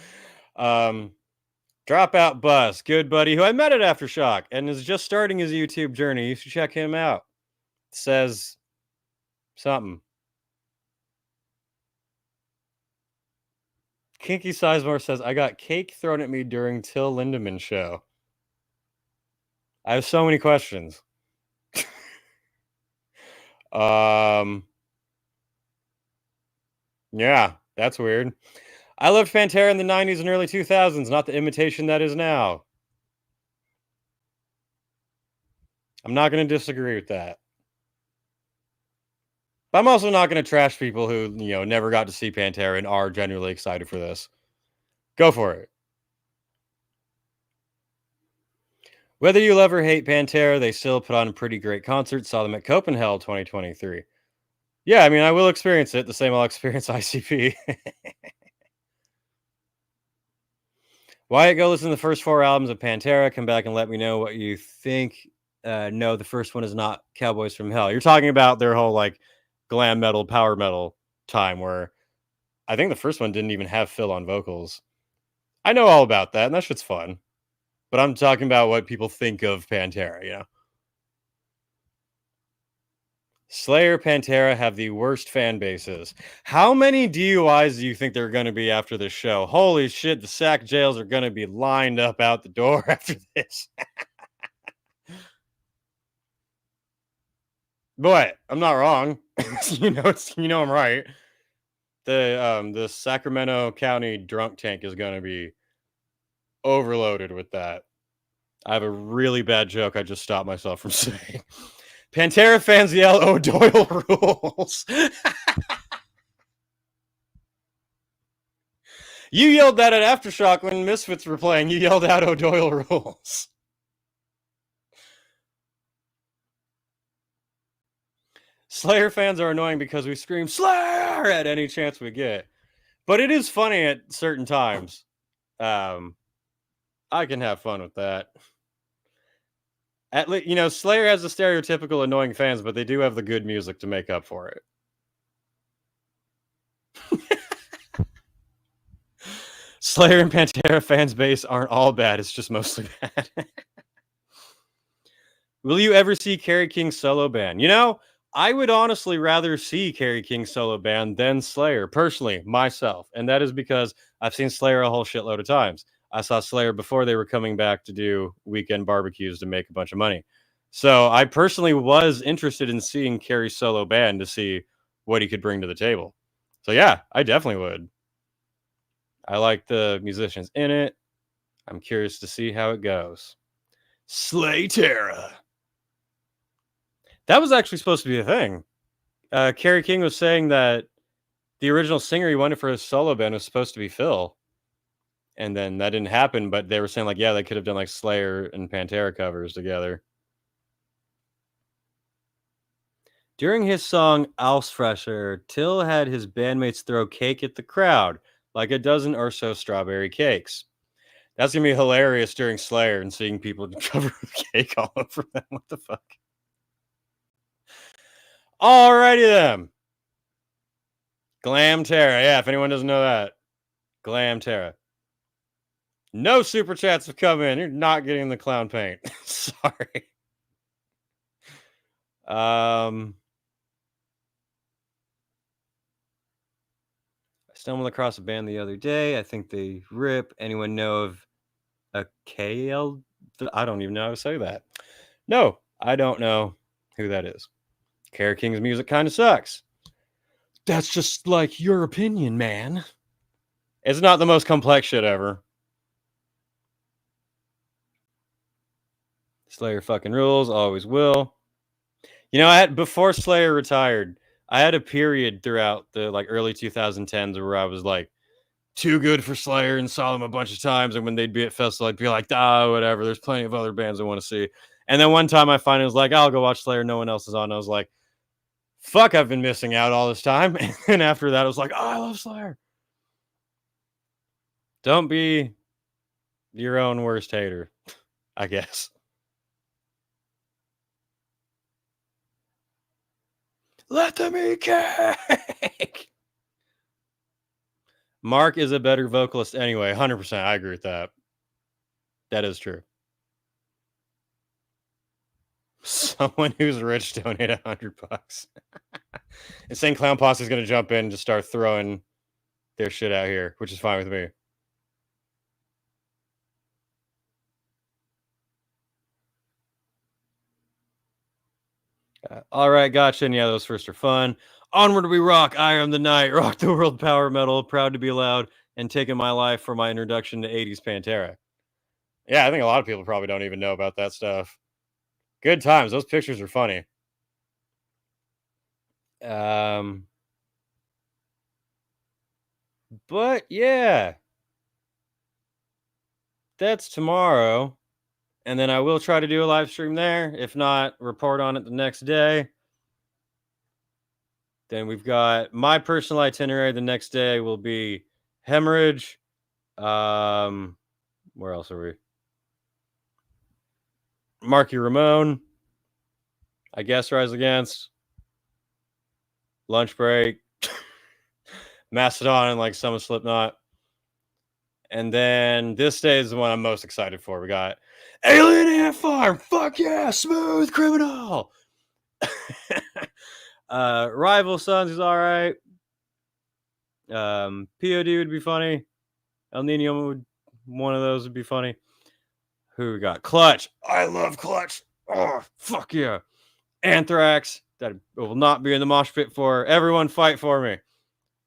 Dropout Bus, good buddy, who I met at Aftershock and is just starting his YouTube journey. You should check him out. Says something. Kinky Sizemore says, I got cake thrown at me during Till Lindemann show. I have so many questions. Yeah, that's weird. I loved Pantera in the 90s and early 2000s, not the imitation that is now. I'm not going to disagree with that. But I'm also not going to trash people who, never got to see Pantera and are genuinely excited for this. Go for it. Whether you love or hate Pantera, they still put on a pretty great concert. Saw them at Copenhagen 2023. Yeah, I mean, I will experience it the same I'll experience ICP. Wyatt, go listen to the first 4 albums of Pantera. Come back and let me know what you think. No, the first one is not Cowboys from Hell. You're talking about their whole glam metal, power metal time where I think the first one didn't even have Phil on vocals. I know all about that, and that shit's fun. But I'm talking about what people think of Pantera, Slayer, Pantera have the worst fan bases. How many DUIs do you think there are going to be after this show? Holy shit, the sack jails are going to be lined up out the door after this. But I'm not wrong. I'm right. The Sacramento County drunk tank is going to be overloaded with that. I have a really bad joke I just stopped myself from saying. Pantera fans yell, O'Doyle rules. You yelled that at Aftershock when Misfits were playing. You yelled out O'Doyle rules. Slayer fans are annoying because we scream Slayer at any chance we get. But it is funny at certain times. I can have fun with that. At least, Slayer has the stereotypical annoying fans, but they do have the good music to make up for it. Slayer and Pantera fans base aren't all bad. It's just mostly bad. Will you ever see Kerry King's solo band? I would honestly rather see Kerry King's solo band than Slayer, personally, myself. And that is because I've seen Slayer a whole shitload of times. I saw Slayer before they were coming back to do weekend barbecues to make a bunch of money. So I personally was interested in seeing Carrie's solo band to see what he could bring to the table. So yeah, I definitely would. I like the musicians in it. I'm curious to see how it goes. Slaytera. That was actually supposed to be a thing. Kerry King was saying that the original singer he wanted for his solo band was supposed to be Phil. And then that didn't happen, but they were saying, like, yeah, they could have done, like, Slayer and Pantera covers together. During his song Ausfresher, Till had his bandmates throw cake at the crowd, like a dozen or so strawberry cakes. That's going to be hilarious during Slayer and seeing people cover cake all over them. What the fuck? Alrighty then. Glamtera. Yeah, if anyone doesn't know that. Glamtera. No super chats have come in. You're not getting the clown paint. Sorry. I stumbled across a band the other day. I think they rip. Anyone know of a KL? I don't even know how to say that. No, I don't know who that is. Kerry King's music kind of sucks. That's just like your opinion, man. It's not the most complex shit ever. Slayer fucking rules, always will. You know, before Slayer retired, I had a period throughout the like early 2010s where I was like too good for Slayer and saw them a bunch of times. And when they'd be at festival, I'd be like, whatever. There's plenty of other bands I want to see. And then one time I finally was like, I'll go watch Slayer. No one else is on. And I was like, fuck, I've been missing out all this time. And after that, I was like, I love Slayer. Don't be your own worst hater, I guess. Let them eat cake. Mark is a better vocalist anyway. 100%. I agree with that. That is true. Someone who's rich donate $100. Insane Clown Posse is going to jump in and just start throwing their shit out here, which is fine with me. All right, gotcha. And yeah, those first are fun. Onward we rock. I am the night. Rock the world. Power metal. Proud to be loud. And taking my life for my introduction to 80s Pantera. Yeah, I think a lot of people probably don't even know about that stuff. Good times. Those pictures are funny. But yeah, that's tomorrow. And then I will try to do a live stream there. If not, report on it the next day. Then we've got my personal itinerary. The next day will be Hemorrhage. Where else are we? Marky Ramone. I guess Rise Against. Lunch Break. Mastodon and like some of Slipknot. And then this day is the one I'm most excited for. We got Alien Ant Farm. Fuck yeah. Smooth Criminal. Rival Sons is all right. POD would be funny. El Nino would, one of those would be funny. Who we got? Clutch. I love Clutch. Oh, fuck yeah. Anthrax. That will not be in the mosh pit for. Everyone fight for me.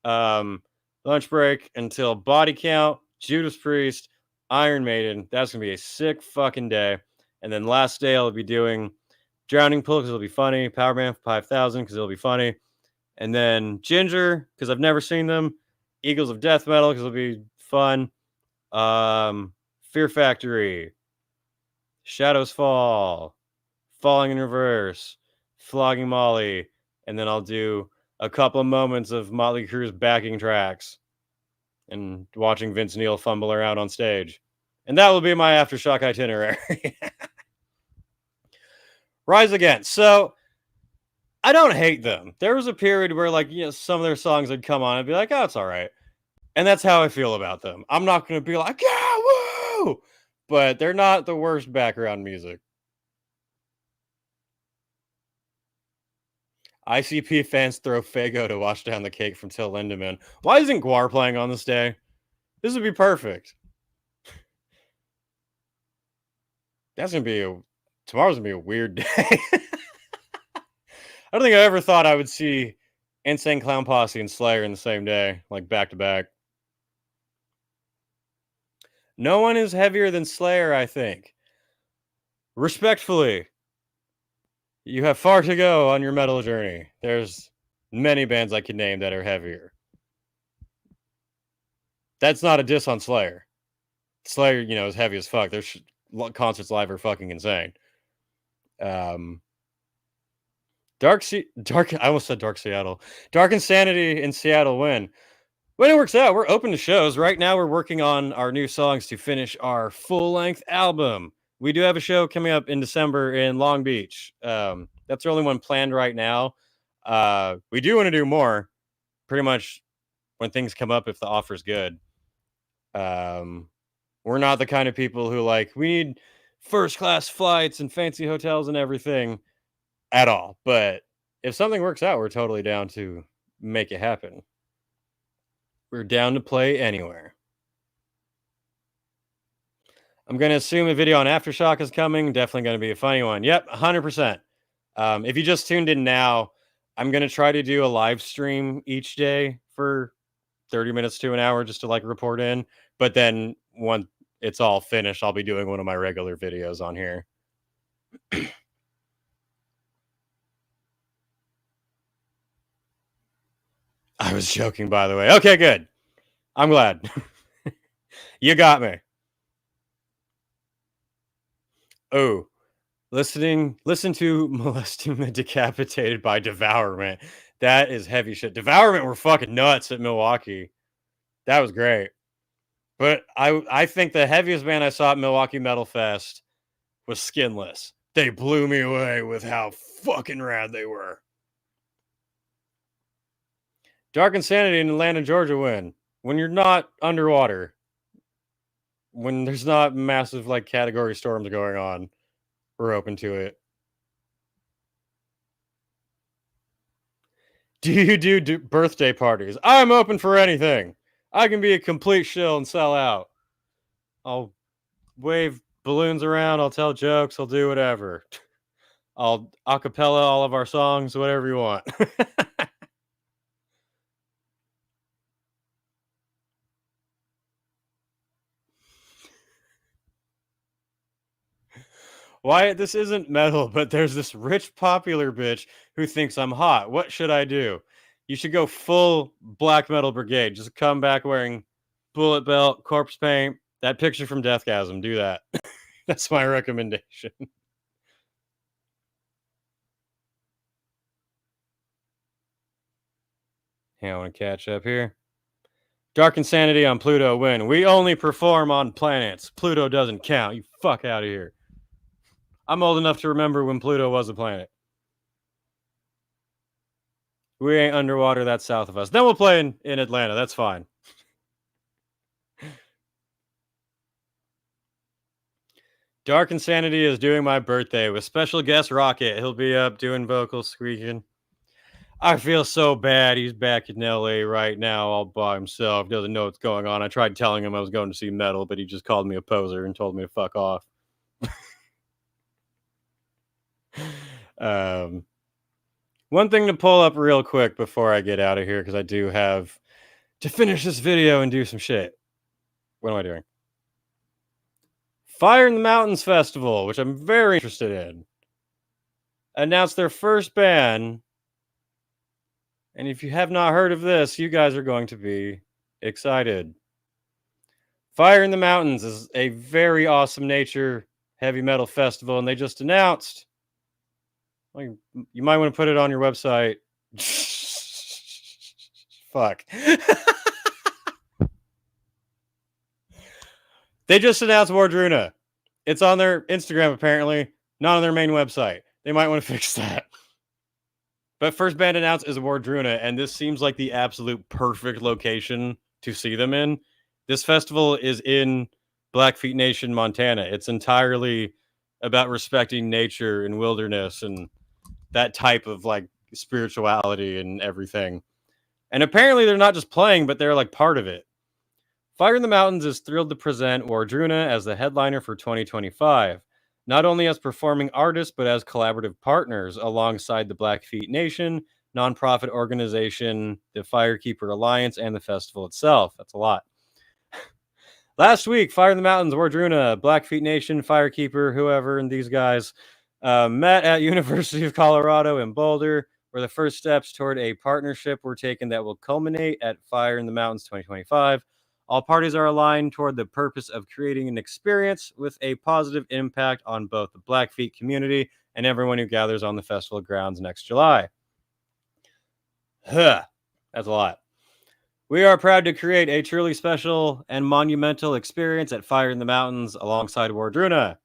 Lunch Break until Body Count. Judas Priest. Iron Maiden. That's going to be a sick fucking day. And then last day I'll be doing Drowning Pool because it'll be funny. Powerman 5000 because it'll be funny. And then Ginger because I've never seen them. Eagles of Death Metal because it'll be fun. Fear Factory. Shadows Fall. Falling in Reverse. Flogging Molly. And then I'll do a couple of moments of Motley Crue's backing tracks. And watching Vince Neil fumble around on stage. And that will be my Aftershock itinerary. Rise Against. So, I don't hate them. There was a period where, like, you know, some of their songs would come on and be like, oh, it's all right. And that's how I feel about them. I'm not going to be like, yeah, woo! But they're not the worst background music. ICP fans throw Fago to wash down the cake from Till Lindemann. Why isn't Guar playing on this day? This would be perfect. Tomorrow's gonna be a weird day. I don't think I ever thought I would see Insane Clown Posse and Slayer in the same day, like back to back. No one is heavier than Slayer, I think. Respectfully, you have far to go on your metal journey. There's many bands I could name that are heavier. That's not a diss on Slayer. Slayer, is heavy as fuck. Their concerts live are fucking insane. Dark. I almost said Dark Seattle. Dark Insanity in Seattle win. When it works out, we're open to shows. Right now, we're working on our new songs to finish our full-length album. We do have a show coming up in December in Long Beach. That's the only one planned right now. We do want to do more, pretty much when things come up if the offer's good. We're not the kind of people who we need first-class flights and fancy hotels and everything at all. But if something works out, we're totally down to make it happen. We're down to play anywhere. I'm going to assume a video on Aftershock is coming. Definitely going to be a funny one. Yep, 100%. If you just tuned in now, I'm going to try to do a live stream each day for 30 minutes to an hour just to report in. But then once it's all finished, I'll be doing one of my regular videos on here. I was joking, by the way. Okay, good. I'm glad. You got me. Oh, listen to Molesting the Decapitated by Devourment. That is heavy shit. Devourment were fucking nuts at Milwaukee. That was great. But I think the heaviest band I saw at Milwaukee Metal Fest was Skinless. They blew me away with how fucking rad they were. Dark Insanity in Atlanta, Georgia win. When you're not underwater, when there's not massive category storms going on, we're open to it. Do you do birthday parties? I'm open for anything. I can be a complete shill and sell out. I'll wave balloons around. I'll tell jokes. I'll do whatever. I'll acapella all of our songs, whatever you want. Wyatt, this isn't metal, but there's this rich popular bitch who thinks I'm hot. What should I do? You should go full black metal brigade. Just come back wearing bullet belt, corpse paint, that picture from Deathgasm. Do that. That's my recommendation. Hey, I want to catch up here. Dark Insanity on Pluto win. We only perform on planets. Pluto doesn't count. You fuck out of here. I'm old enough to remember when Pluto was a planet. We ain't underwater. That's south of us. Then we'll play in Atlanta. That's fine. Dark Insanity is doing my birthday with special guest Rocket. He'll be up doing vocals, squeaking. I feel so bad. He's back in LA right now all by himself. Doesn't know what's going on. I tried telling him I was going to see metal, but he just called me a poser and told me to fuck off. One thing to pull up real quick before I get out of here, because I do have to finish this video and do some shit. What am I doing? Fire in the Mountains Festival, which I'm very interested in, announced their first band. And if you have not heard of this, you guys are going to be excited. Fire in the Mountains is a very awesome nature heavy metal festival, and they just announced. You might want to put it on your website. Fuck. They just announced Wardruna. It's on their Instagram, apparently, not on their main website. They might want to fix that. But first band announced is Wardruna, and this seems like the absolute perfect location to see them in. This festival is in Blackfeet Nation, Montana. It's entirely about respecting nature and wilderness and that type of spirituality and everything. And apparently they're not just playing, but they're part of it. Fire in the Mountains is thrilled to present Wardruna as the headliner for 2025. not only as performing artists, but as collaborative partners alongside the Blackfeet Nation, nonprofit organization, the Firekeeper Alliance, and the festival itself. That's a lot. Last week, Fire in the Mountains, Wardruna, Blackfeet Nation, Firekeeper, whoever, and these guys met at University of Colorado in Boulder, where the first steps toward a partnership were taken that will culminate at Fire in the Mountains 2025. All parties are aligned toward the purpose of creating an experience with a positive impact on both the Blackfeet community and everyone who gathers on the festival grounds next July. That's a lot. We are proud to create a truly special and monumental experience at Fire in the Mountains alongside Wardruna.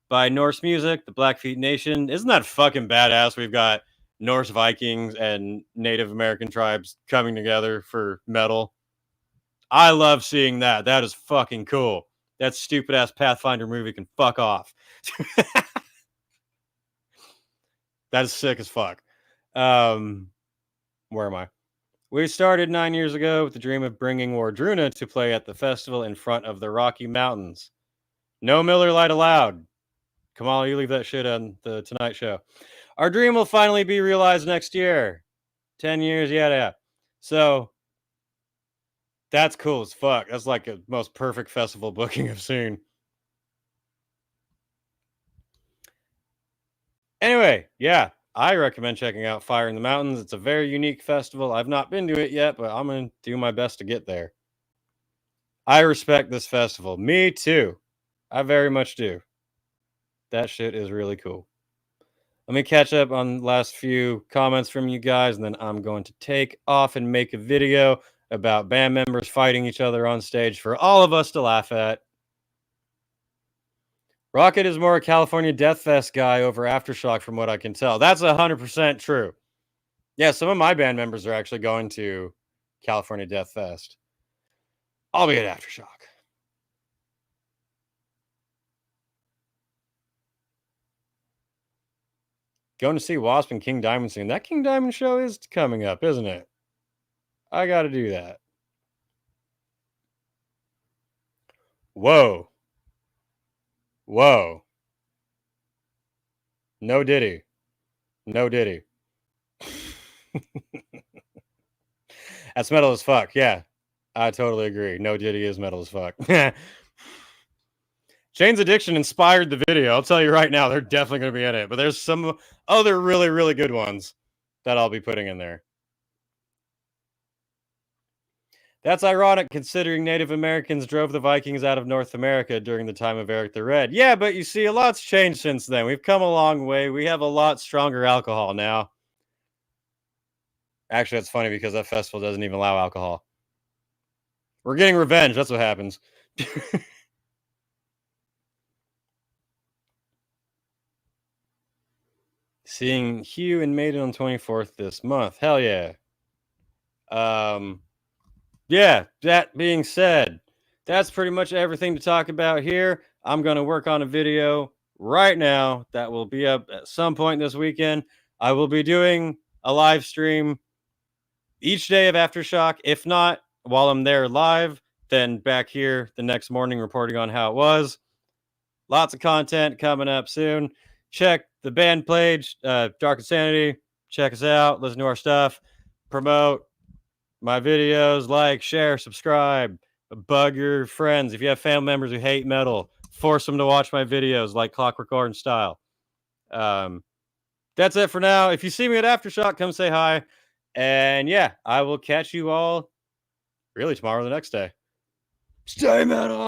By Norse music, the Blackfeet Nation. Isn't that fucking badass? We've got Norse Vikings and Native American tribes coming together for metal. I love seeing that. That is fucking cool. That stupid ass Pathfinder movie can fuck off. That is sick as fuck. Where am I? We started 9 years ago with the dream of bringing Wardruna to play at the festival in front of the Rocky Mountains. No Miller Lite allowed. Kamal, you leave that shit on the Tonight Show. Our dream will finally be realized next year. 10 years, yeah. So, that's cool as fuck. That's like the most perfect festival booking I've seen. Anyway, yeah, I recommend checking out Fire in the Mountains. It's a very unique festival. I've not been to it yet, but I'm going to do my best to get there. I respect this festival. Me too. I very much do. That shit is really cool. Let me catch up on the last few comments from you guys, and then I'm going to take off and make a video about band members fighting each other on stage for all of us to laugh at. Rocket is more a California Death Fest guy over Aftershock from what I can tell. That's 100% true. Yeah, some of my band members are actually going to California Death Fest. I'll be at Aftershock. Going to see Wasp and King Diamond soon. That King Diamond show is coming up, isn't it? I got to do that. Whoa. No Diddy. That's metal as fuck. Yeah, I totally agree. No Diddy is metal as fuck. Jane's Addiction inspired the video. I'll tell you right now, they're definitely going to be in it. But there's some other really, really good ones that I'll be putting in there. That's ironic considering Native Americans drove the Vikings out of North America during the time of Eric the Red. Yeah, but you see, a lot's changed since then. We've come a long way. We have a lot stronger alcohol now. Actually, that's funny because that festival doesn't even allow alcohol. We're getting revenge. That's what happens. Seeing Hugh and Maiden on 24th this month. Hell yeah. Yeah, that being said, that's pretty much everything to talk about here. I'm going to work on a video right now that will be up at some point this weekend. I will be doing a live stream each day of Aftershock. If not, while I'm there live, then back here the next morning reporting on how it was. Lots of content coming up soon. Check the band page, Dark Insanity. Check us out. Listen to our stuff. Promote my videos. Like, share, subscribe. Bug your friends. If you have family members who hate metal, force them to watch my videos like Clockwork Orange style. That's it for now. If you see me at Aftershock, come say hi. And yeah, I will catch you all really tomorrow or the next day. Stay metal.